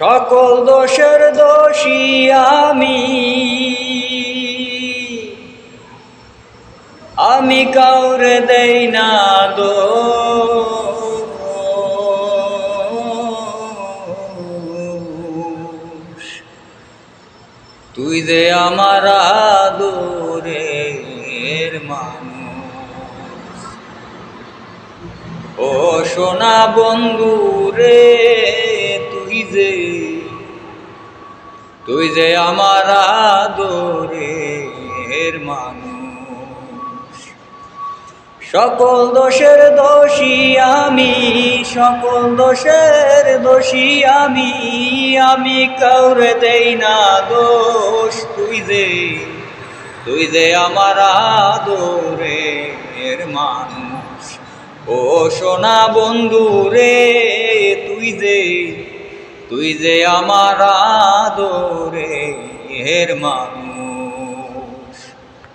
সকল দোষের দোষী আমি কাউরে দেই না দোষ। তুই যে আমার আদরের মানুষ, ও সোনা বন্ধু রে, তুই যে আমার আদরের মানুষ। সকল দোষের দোষী সকল দোষের দোষী আমি কাউরে দেই না দোষ। তুই যে আমার আদরের মানুষ, ও সোনা বন্ধু রে, তুই যে আমার আদরের মানুষ।